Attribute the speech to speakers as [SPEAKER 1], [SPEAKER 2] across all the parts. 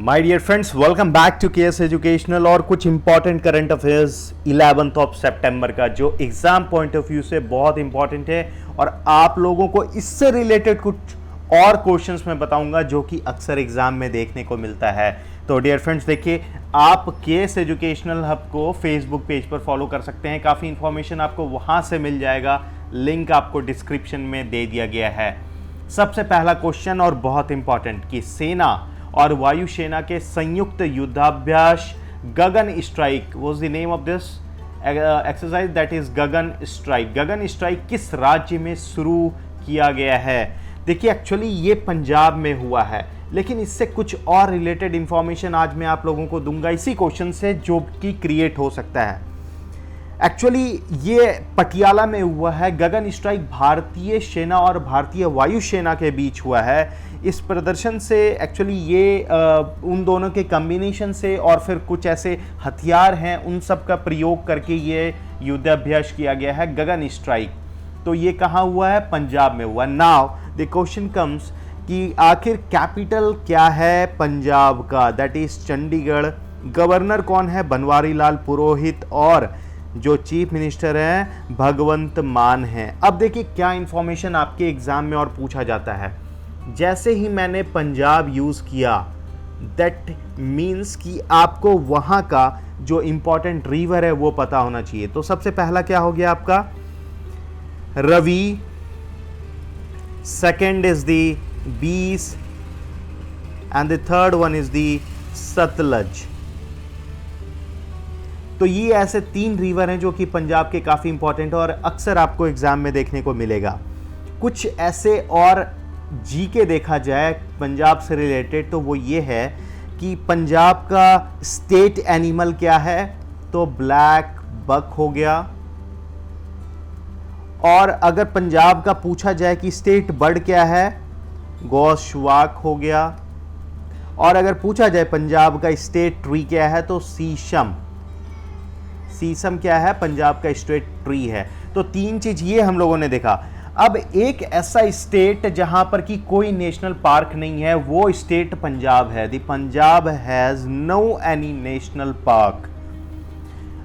[SPEAKER 1] My dear friends, welcome back to KS educational. और कुछ important current affairs 11th of सितंबर का जो एग्जाम पॉइंट ऑफ व्यू से बहुत इंपॉर्टेंट है और आप लोगों को इससे रिलेटेड कुछ और क्वेश्चंस मैं बताऊंगा जो कि अक्सर एग्जाम में देखने को मिलता है। तो डियर फ्रेंड्स, देखिए, आप केएस एजुकेशनल हब को फेसबुक पेज पर फॉलो कर सकते हैं। काफ़ी इंफॉर्मेशन आपको वहां से मिल जाएगा, लिंक आपको डिस्क्रिप्शन में दे दिया गया है। सबसे पहला क्वेश्चन और बहुत इंपॉर्टेंट कि सेना और वायुसेना के संयुक्त युद्धाभ्यास Gagan strike was the name of this exercise, that is Gagan strike. Gagan strike किस राज्य में शुरू किया गया है? देखिए, एक्चुअली ये पंजाब में हुआ है, लेकिन इससे कुछ और रिलेटेड इंफॉर्मेशन आज मैं आप लोगों को दूंगा इसी क्वेश्चन से, जो कि क्रिएट हो सकता है। एक्चुअली ये पटियाला में हुआ है। गगन स्ट्राइक भारतीय सेना और भारतीय वायुसेना के बीच हुआ है। इस प्रदर्शन से एक्चुअली ये उन दोनों के कॉम्बिनेशन से और फिर कुछ ऐसे हथियार हैं उन सब का प्रयोग करके ये युद्धाभ्यास किया गया है, गगन स्ट्राइक। तो ये कहाँ हुआ है? पंजाब में हुआ। नाउ द क्वेश्चन कम्स कि आखिर कैपिटल क्या है पंजाब का? That is Chandigarh. गवर्नर कौन है? बनवारी लाल पुरोहित। और जो चीफ मिनिस्टर हैं भगवंत मान हैं। अब देखिए क्या इंफॉर्मेशन आपके एग्जाम में और पूछा जाता है। जैसे ही मैंने पंजाब यूज किया, दैट मीन्स कि आपको वहां का जो इंपॉर्टेंट रिवर है वो पता होना चाहिए। तो सबसे पहला क्या हो गया आपका? रवि। सेकेंड इज द बीस and the third one is the Sutlej. तो ये ऐसे तीन रिवर हैं जो कि पंजाब के काफ़ी इंपॉर्टेंट और अक्सर आपको एग्जाम में देखने को मिलेगा। कुछ ऐसे और जीके देखा जाए पंजाब से रिलेटेड, तो वो ये है कि पंजाब का स्टेट एनिमल क्या है? तो ब्लैक बक हो गया। और अगर पंजाब का पूछा जाए कि स्टेट बर्ड क्या है? गोश्वाक हो गया। और अगर पूछा जाए पंजाब का स्टेट ट्री क्या है? तो शीशम। शीशम क्या है? पंजाब का स्टेट ट्री है। तो तीन चीज ये हम लोगों ने देखा। अब एक ऐसा स्टेट जहां पर कि कोई नेशनल पार्क नहीं है, वो स्टेट पंजाब है। The Punjab has no any national park.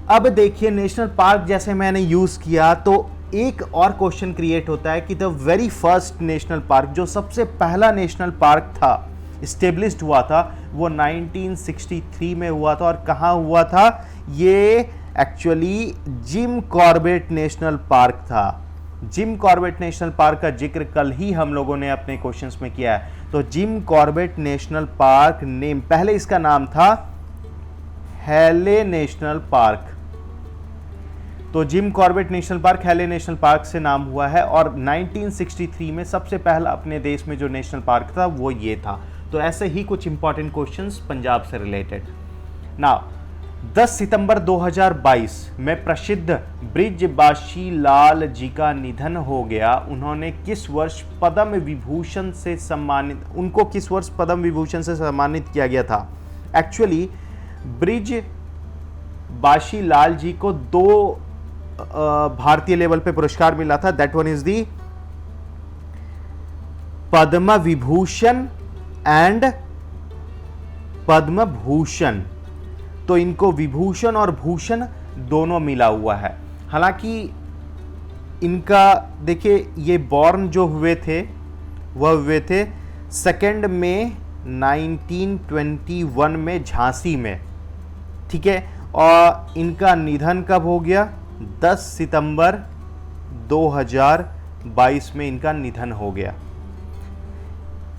[SPEAKER 1] अब देखिए, नेशनल पार्क जैसे मैंने यूज किया तो एक और क्वेश्चन क्रिएट होता है कि the very first national park, जो सबसे पहला नेशनल पार्क था, स्टेब्लिश्ड हुआ था, वो 1963 में हुआ था। और कहाँ हुआ था? ये actually Jim Corbett national park था। जिम कॉर्बेट नेशनल पार्क का जिक्र कल ही हम लोगों ने अपने क्वेश्चंस में किया है। तो Jim Corbett national park name, पहले इसका नाम था हैले नेशनल पार्क। तो जिम कॉर्बेट नेशनल पार्क हैले नेशनल पार्क से नाम हुआ है। और 1963 में सबसे पहला अपने देश में जो नेशनल पार्क था वो ये था। तो ऐसे ही कुछ इंपॉर्टेंट क्वेश्चंस पंजाब से रिलेटेड। नाउ 10 सितंबर 2022 में प्रसिद्ध बृजबासी लाल जी का निधन हो गया। उन्होंने किस वर्ष पद्म विभूषण से सम्मानित, उनको किस वर्ष पद्म विभूषण से सम्मानित किया गया था? एक्चुअली बृजबासी लाल जी को दो भारतीय लेवल पे पुरस्कार मिला था। That one is the Padma Vibhushan and Padma Bhushan. तो इनको विभूषण और भूषण दोनों मिला हुआ है। हालांकि इनका देखिए, ये बॉर्न जो हुए थे वह हुए थे 2 मई 1921 में झांसी में, ठीक है। और इनका निधन कब हो गया? 10 सितंबर 2022 में इनका निधन हो गया,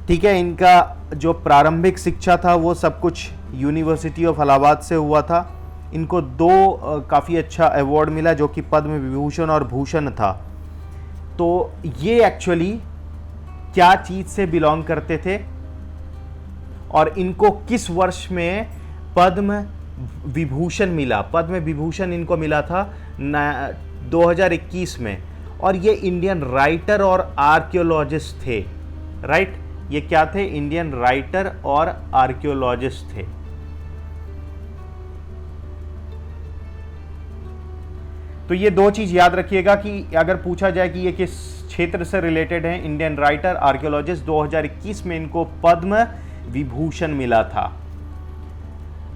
[SPEAKER 1] ठीक है। इनका जो प्रारंभिक शिक्षा था वो सब कुछ यूनिवर्सिटी ऑफ इलाहाबाद से हुआ था। इनको दो काफ़ी अच्छा अवार्ड मिला जो कि पद्म विभूषण और भूषण था। तो ये एक्चुअली क्या चीज़ से बिलोंग करते थे और इनको किस वर्ष में पद्म विभूषण मिला? पद्म विभूषण इनको मिला था 2021 में। और ये इंडियन राइटर और आर्कियोलॉजिस्ट थे, राइट। ये क्या थे? इंडियन राइटर और आर्कियोलॉजिस्ट थे। तो ये दो चीज याद रखिएगा कि अगर पूछा जाए कि ये किस क्षेत्र से रिलेटेड है, इंडियन राइटर आर्कियोलॉजिस्ट, 2021 में इनको पद्म विभूषण मिला था।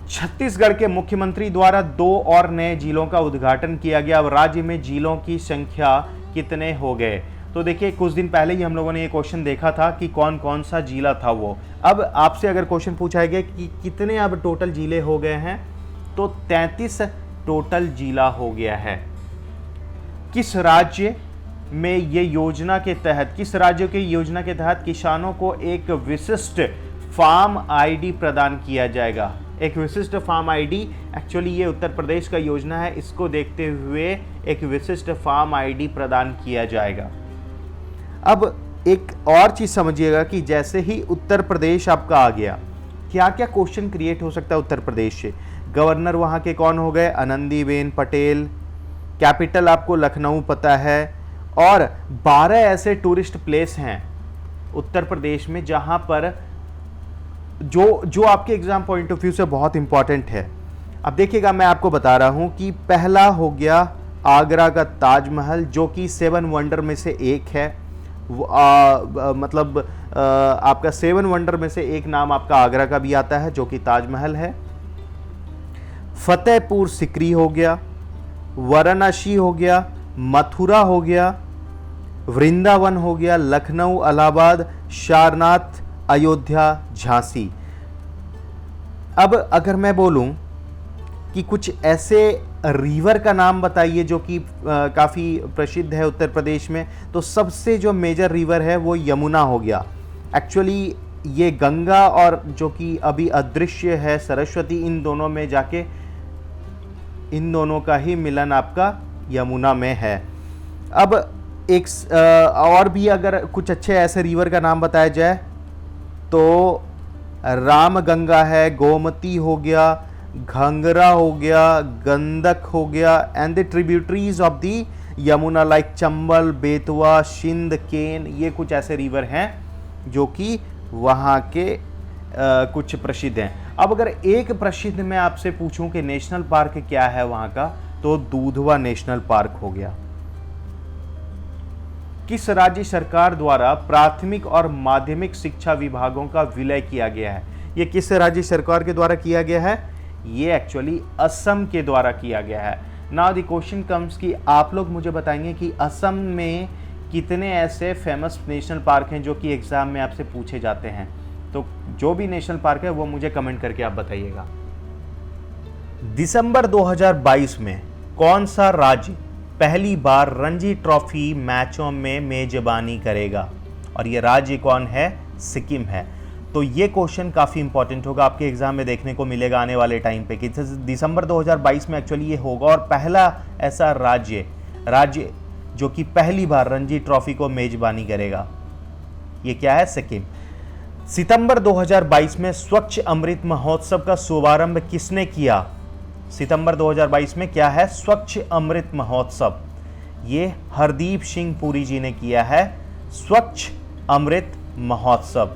[SPEAKER 1] छत्तीसगढ़ के मुख्यमंत्री द्वारा 2 और नए जिलों का उद्घाटन किया गया। अब राज्य में जिलों की संख्या कितने हो गए? तो देखिए, कुछ दिन पहले ही हम लोगों ने ये क्वेश्चन देखा था कि कौन कौन सा जिला था वो। अब आपसे अगर क्वेश्चन पूछा गया कि कितने अब टोटल जिले हो गए हैं, तो 33 टोटल जिला हो गया है। किस राज्य में ये योजना के तहत, किस राज्य की योजना के तहत किसानों को एक विशिष्ट फार्म आईडी प्रदान किया जाएगा? एक विशिष्ट फार्म आईडी, एक्चुअली ये उत्तर प्रदेश का योजना है, इसको देखते हुए एक विशिष्ट फार्म आईडी प्रदान किया जाएगा। अब एक और चीज समझिएगा कि जैसे ही उत्तर प्रदेश आपका आ गया, क्या क्या क्वेश्चन क्रिएट हो सकता है उत्तर प्रदेश से? गवर्नर वहां के कौन हो गए? आनंदीबेन पटेल। कैपिटल आपको लखनऊ पता है। और 12 ऐसे टूरिस्ट प्लेस हैं उत्तर प्रदेश में जहां पर जो आपके एग्जाम पॉइंट ऑफ व्यू से बहुत इंपॉर्टेंट है। अब देखिएगा, मैं आपको बता रहा हूं कि पहला हो गया आगरा का ताजमहल, जो कि 7 वंडर में से एक है। आपका 7 वंडर में से एक नाम आपका आगरा का भी आता है, जो कि ताजमहल है। फतेहपुर सिकरी हो गया, वाराणसी हो गया, मथुरा हो गया, वृंदावन हो गया, लखनऊ, इलाहाबाद, सारनाथ, अयोध्या, झांसी। अब अगर मैं बोलूं कि कुछ ऐसे रिवर का नाम बताइए जो कि काफ़ी प्रसिद्ध है उत्तर प्रदेश में, तो सबसे जो मेजर रिवर है वो यमुना हो गया। एक्चुअली ये गंगा और जो कि अभी अदृश्य है सरस्वती, इन दोनों में जाके इन दोनों का ही मिलन आपका यमुना में है। अब एक और भी अगर कुछ अच्छे ऐसे रिवर का नाम बताया जाए तो राम गंगा है, गोमती हो गया, घंगरा हो गया, गंडक हो गया, and the tributaries of the Yamuna like Chambal, Betwa, Sindh, Ken, ये कुछ ऐसे रिवर हैं जो कि वहाँ के कुछ प्रसिद्ध हैं। अब अगर एक प्रसिद्ध मैं आपसे पूछूं कि नेशनल पार्क क्या है वहाँ का, तो दूधवा नेशनल पार्क हो गया। किस राज्य सरकार द्वारा प्राथमिक और माध्यमिक शिक्षा विभागों का विलय किया गया है? ये किस राज्य सरकार के द्वारा किया गया है? ये एक्चुअली असम के द्वारा किया गया है। नाउ द क्वेश्चन कम्स कि आप लोग मुझे बताएंगे कि असम में कितने ऐसे फेमस नेशनल पार्क हैं जो कि एग्जाम में आपसे पूछे जाते हैं। तो जो भी नेशनल पार्क है वो मुझे कमेंट करके आप बताइएगा। दिसंबर 2022 में कौन सा राज्य पहली बार रणजी ट्रॉफी मैचों में मेजबानी करेगा? और ये राज्य कौन है? सिक्किम है। तो ये क्वेश्चन काफ़ी इंपॉर्टेंट होगा, आपके एग्जाम में देखने को मिलेगा आने वाले टाइम पे कि दिसंबर 2022 में एक्चुअली ये होगा। और पहला ऐसा राज्य जो कि पहली बार रणजी ट्रॉफी को मेजबानी करेगा, ये क्या है? सिक्किम। सितंबर 2022 में स्वच्छ अमृत महोत्सव का शुभारंभ किसने किया? सितंबर 2022 में क्या है? स्वच्छ अमृत महोत्सव। ये हरदीप सिंह पुरी जी ने किया है, स्वच्छ अमृत महोत्सव।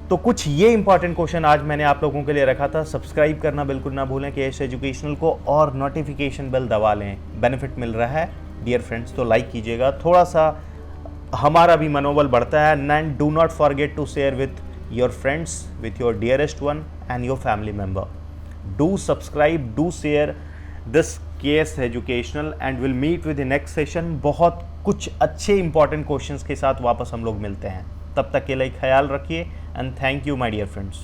[SPEAKER 1] तो कुछ ये इंपॉर्टेंट क्वेश्चन आज मैंने आप लोगों के लिए रखा था। सब्सक्राइब करना बिल्कुल ना भूलें केएस एजुकेशनल को, और नोटिफिकेशन बेल दबा लें, बेनिफिट मिल रहा है डियर फ्रेंड्स। तो लाइक कीजिएगा, थोड़ा सा हमारा भी मनोबल बढ़ता है। And do not forget to share with your friends, with your dearest one and your family member. Do subscribe, do share this KS educational and will meet with the next session. बहुत कुछ अच्छे important questions के साथ वापस हम लोग मिलते हैं। तब तक के लिए ख्याल रखिए and thank you my dear friends.